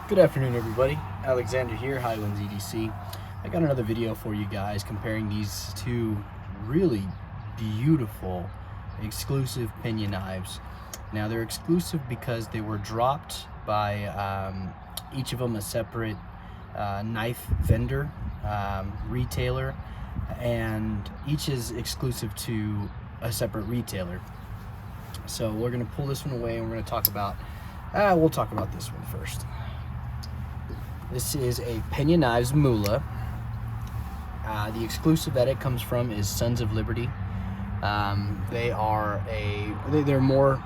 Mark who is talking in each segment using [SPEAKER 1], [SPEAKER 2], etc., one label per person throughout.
[SPEAKER 1] Good afternoon, everybody. Alexander here, Highlands EDC. I got another video for you guys comparing these two really beautiful exclusive Pena knives. Now they're exclusive because they were dropped by each of them a separate knife vendor, retailer, and each is exclusive to a separate retailer. So we're going to pull this one away and we're going to talk about, we'll talk about this one first. This is a Pena Knives Mula. The exclusive that it comes from is Sons of Liberty. They're more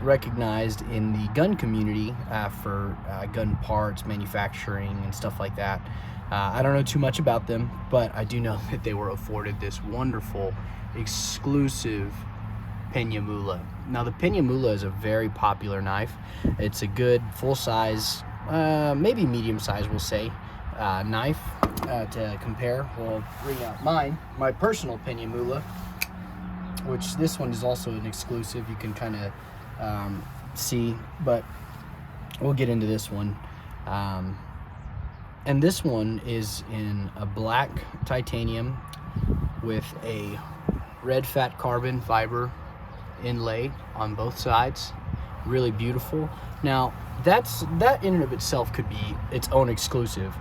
[SPEAKER 1] recognized in the gun community for gun parts, manufacturing, and stuff like that. I don't know too much about them, but I do know that they were afforded this wonderful exclusive Pena Mula. Now the Pena Mula is a very popular knife. It's a good full-size, maybe medium size, we'll say, knife to compare. We'll bring out my personal Pena Mula, which this one is also an exclusive. You can kind of see, but we'll get into this one. And this one is in a black titanium with a red fat carbon fiber inlay on both sides. Really beautiful. Now that in and of itself could be its own exclusive,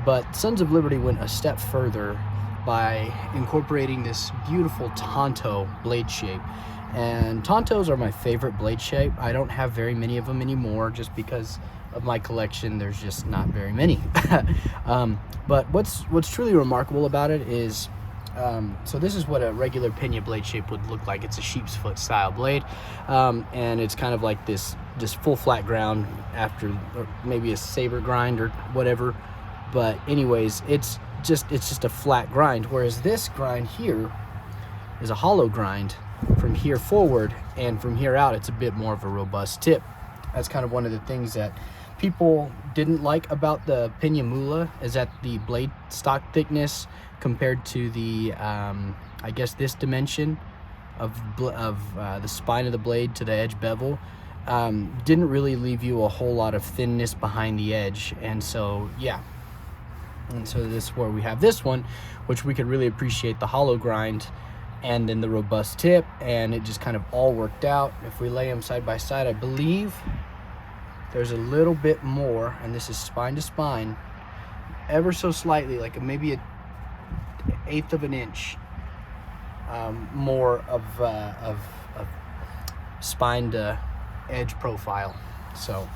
[SPEAKER 1] but Sons of Liberty went a step further by incorporating this beautiful Tanto blade shape. And Tantos are my favorite blade shape. I don't have very many of them anymore just because of my collection. There's just not very many. But what's truly remarkable about it is, so this is what a regular Pena blade shape would look like. It's a sheep's foot style blade, and it's kind of like this just full flat ground after, or maybe a saber grind or whatever. But anyways, it's just a flat grind, whereas this grind here is a hollow grind from here forward, and from here out it's a bit more of a robust tip. That's kind of one of the things that people didn't like about the Pena Mula, is that the blade stock thickness compared to the I guess this dimension of the spine of the blade to the edge bevel didn't really leave you a whole lot of thinness behind the edge. And so yeah, and so this is where we have this one, which we could really appreciate the hollow grind and then the robust tip, and it just kind of all worked out. If we lay them side by side, I believe there's a little bit more, and this is spine to spine, ever so slightly, like maybe an eighth of an inch more of spine to edge profile. So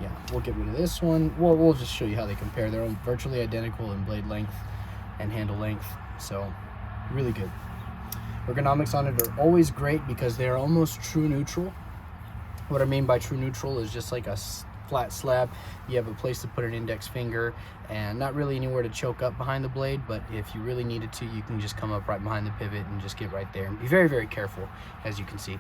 [SPEAKER 1] yeah, we'll get rid of this one. We'll just show you how they compare. They're virtually identical in blade length and handle length, so really good. Ergonomics on it are always great because they are almost true neutral. What I mean by true neutral is just like a flat slab. You have a place to put an index finger and not really anywhere to choke up behind the blade, but if you really needed to, you can just come up right behind the pivot and just get right there, and be very, very careful, as you can see.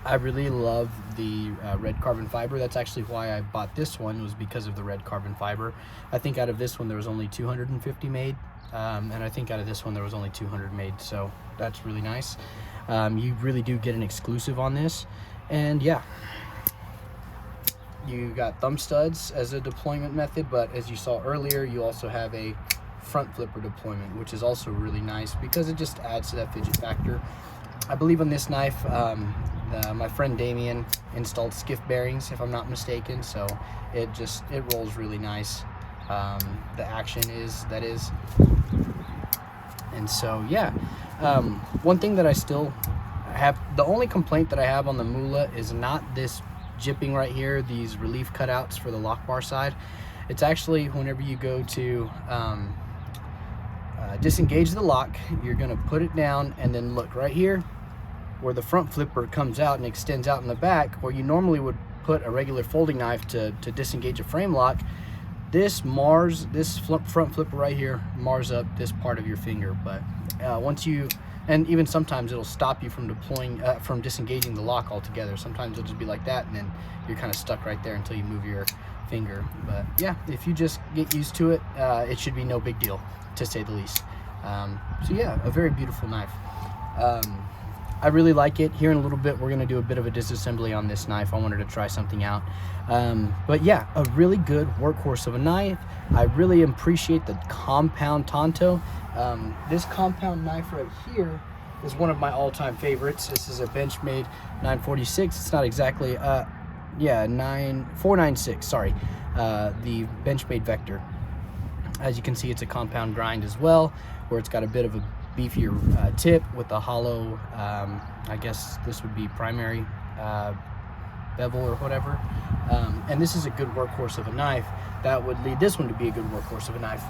[SPEAKER 1] I really love the red carbon fiber. That's actually why I bought this one, was because of the red carbon fiber. I think out of this one there was only 250 made, and I think out of this one there was only 200 made, so that's really nice. You really do get an exclusive on this. And yeah, you got thumb studs as a deployment method, but as you saw earlier, you also have a front flipper deployment, which is also really nice because it just adds to that fidget factor. I believe on this knife, my friend Damien installed skiff bearings, if I'm not mistaken, so it rolls really nice. The action is, and so yeah. One thing that I still have, the only complaint that I have on the Mula is not this jipping right here, these relief cutouts for the lock bar side. It's actually whenever you go to disengage the lock, you're gonna put it down, and then look right here where the front flipper comes out and extends out in the back, where you normally would put a regular folding knife to disengage a frame lock. This front flipper right here mars up this part of your finger. But once you, and even sometimes it'll stop you from deploying, from disengaging the lock altogether. Sometimes it'll just be like that, and then you're kind of stuck right there until you move your finger. But yeah, if you just get used to it, it should be no big deal, to say the least. So yeah, a very beautiful knife. I really like it. Here in a little bit, we're gonna do a bit of a disassembly on this knife. I wanted to try something out. But yeah, a really good workhorse of a knife. I really appreciate the compound Tanto. This compound knife right here is one of my all-time favorites. This is a Benchmade 946. It's not exactly, yeah, 496, sorry. The Benchmade Vector. As you can see, it's a compound grind as well, where it's got a bit of a beefier tip with a hollow, I guess this would be primary bevel or whatever. And this is a good workhorse of a knife. That would lead this one to be a good workhorse of a knife,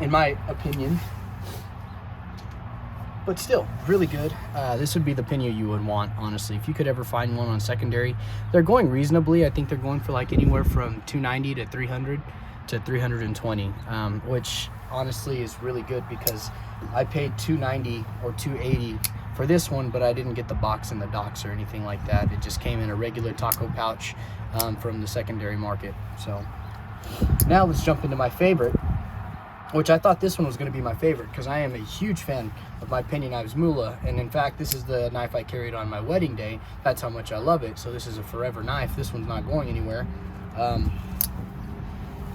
[SPEAKER 1] in my opinion. But still, really good. This would be the Pena you would want, honestly. If you could ever find one on secondary, they're going reasonably. I think they're going for like anywhere from $290 to $300 to $320, which honestly is really good, because I paid $290 or $280 for this one, but I didn't get the box and the docks or anything like that. It just came in a regular taco pouch from the secondary market. So now let's jump into my favorite, which I thought this one was going to be my favorite, because I am a huge fan of my Pena knives Mula, and in fact this is the knife I carried on my wedding day. That's how much I love it. So this is a forever knife. This one's not going anywhere.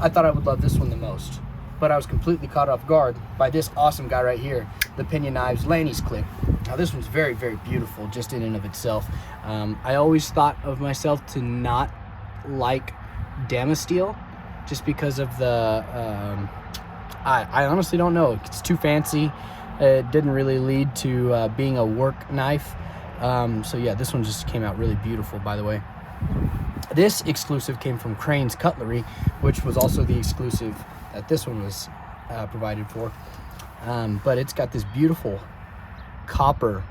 [SPEAKER 1] I thought I would love this one the most, but I was completely caught off guard by this awesome guy right here, the Pena Knives Lanny's clip. Now this one's very, very beautiful just in and of itself. I always thought of myself to not like Damasteel, just because of the, I honestly don't know. It's too fancy. It didn't really lead to being a work knife. So yeah, this one just came out really beautiful, by the way. This exclusive came from Crane's Cutlery, which was also the exclusive that this one was provided for. But it's got this beautiful copper,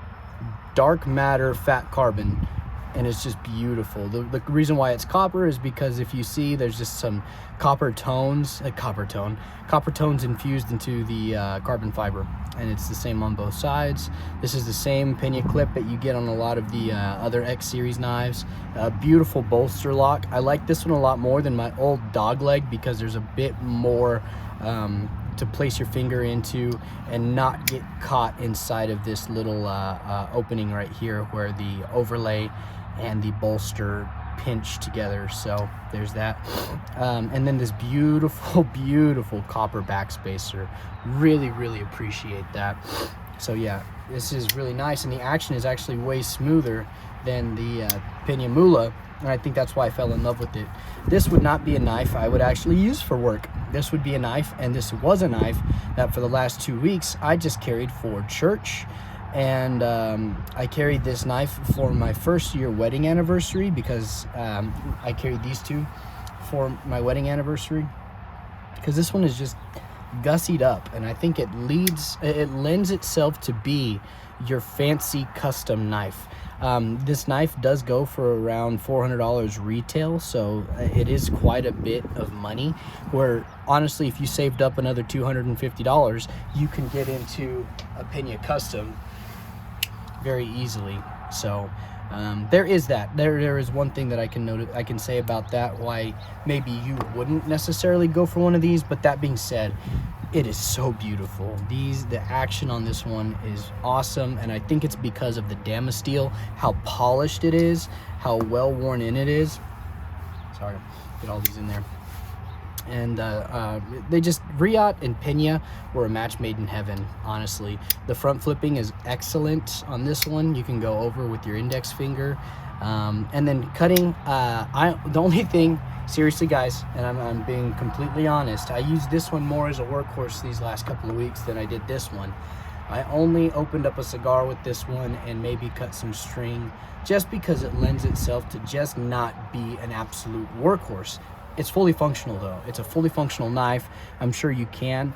[SPEAKER 1] dark matter, fat carbon, and it's just beautiful. The reason why it's copper is because if you see, there's just some copper tones infused into the carbon fiber, and it's the same on both sides. This is the same Pena clip that you get on a lot of the other X series knives. Beautiful bolster lock. I like this one a lot more than my old dog leg, because there's a bit more to place your finger into and not get caught inside of this little opening right here, where the overlay and the bolster pinch together. So there's that. And then this beautiful, beautiful copper backspacer. Really, really appreciate that. So yeah, this is really nice, and the action is actually way smoother than the Pena Mula, and I think that's why I fell in love with it. This would not be a knife I would actually use for work. This would be a knife, and this was a knife that for the last 2 weeks I just carried for church. And I carried this knife for my first year wedding anniversary, because I carried these two for my wedding anniversary, because this one is just gussied up, and I think it lends itself to be your fancy custom knife. This knife does go for around $400 retail, so it is quite a bit of money, where honestly if you saved up another $250, you can get into a Pena custom very easily. So there is that. There is one thing that I can say about that, why maybe you wouldn't necessarily go for one of these. But that being said, it is so beautiful. The action on this one is awesome, and I think it's because of the Damasteel, how polished it is, how well worn in it is. Sorry, get all these in there. And they just, Riot and Pena were a match made in heaven, honestly. The front flipping is excellent on this one. You can go over with your index finger. And then cutting, the only thing, seriously guys, and I'm being completely honest, I used this one more as a workhorse these last couple of weeks than I did this one. I only opened up a cigar with this one and maybe cut some string, just because it lends itself to just not be an absolute workhorse. It's fully functional though. It's a fully functional knife. I'm sure you can.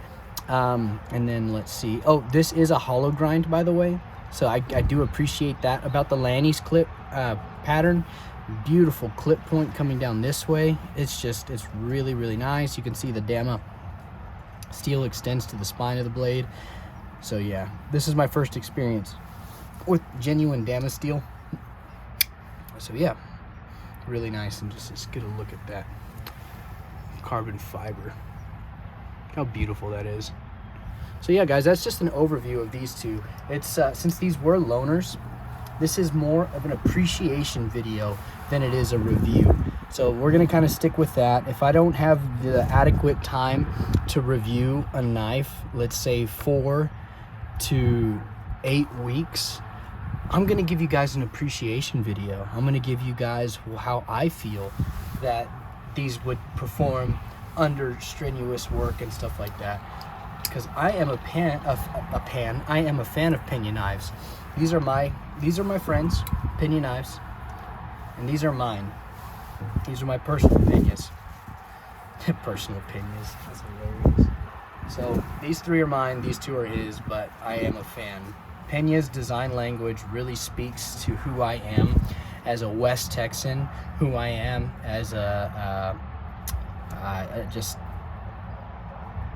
[SPEAKER 1] And then let's see. Oh, this is a hollow grind, by the way. So I do appreciate that about the Lanny's clip pattern. Beautiful clip point coming down this way. It's really, really nice. You can see the Damasteel extends to the spine of the blade. So yeah, this is my first experience with genuine Damasteel. So yeah, really nice. And just get a look at that carbon fiber. How beautiful that is. So yeah guys, that's just an overview of these two. It's since these were loaners, this is more of an appreciation video than it is a review. So we're gonna kind of stick with that. If I don't have the adequate time to review a knife, let's say 4 to 8 weeks, I'm gonna give you guys an appreciation video. I'm gonna give you guys how I feel that these would perform under strenuous work and stuff like that. Because I am I am a fan of Pena knives. These are my friends' Pena knives, and these are mine. These are my personal Penas. Personal Penas. That's hilarious. So these 3 are mine. These 2 are his. But I am a fan. Pena's design language really speaks to who I am as a West Texan, who I am as just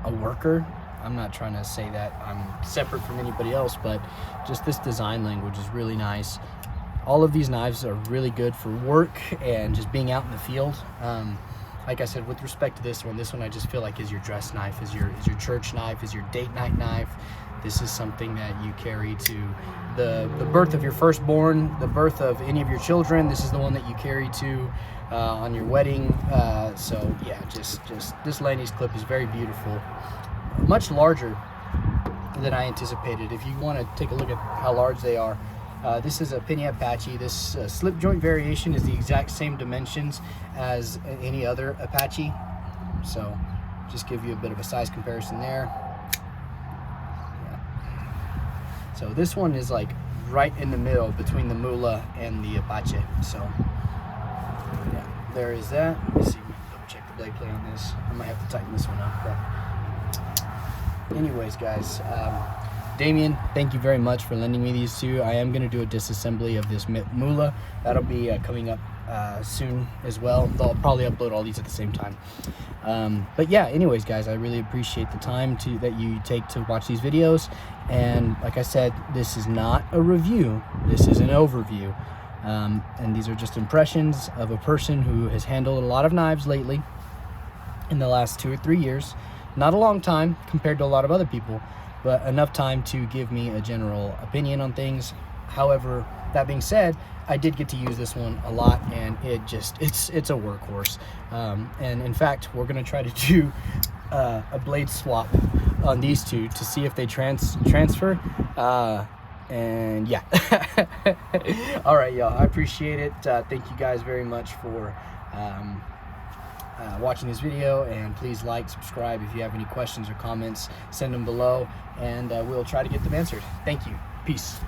[SPEAKER 1] a worker. I'm not trying to say that I'm separate from anybody else, but just this design language is really nice. All of these knives are really good for work and just being out in the field. Like I said, with respect to this one I just feel like is your dress knife, is your church knife, is your date night knife. This is something that you carry to the birth of your firstborn, the birth of any of your children. This is the one that you carry to on your wedding. So yeah, just this Lanny's clip is very beautiful, much larger than I anticipated. If you want to take a look at how large they are, this is a Pena Apache. This slip joint variation is the exact same dimensions as any other Apache. So just give you a bit of a size comparison there. Yeah. So this one is like right in the middle between the Mula and the Apache. So yeah, there is that. Let me see, double check the blade play on this. I might have to tighten this one up, but anyways, guys, Damien, thank you very much for lending me these 2. I am going to do a disassembly of this Mula. That'll be coming up soon as well. I'll probably upload all these at the same time. But yeah, anyways, guys, I really appreciate the time that you take to watch these videos. And like I said, this is not a review. This is an overview. And these are just impressions of a person who has handled a lot of knives lately in the last 2 or 3 years. Not a long time compared to a lot of other people, but enough time to give me a general opinion on things. However, that being said, I did get to use this one a lot, and it's a workhorse. And in fact, we're gonna try to do a blade swap on these 2 to see if they transfer. And yeah. All right, y'all, I appreciate it. Thank you guys very much for watching this video, and please like, subscribe. If you have any questions or comments, send them below, and we'll try to get them answered. Thank you. Peace.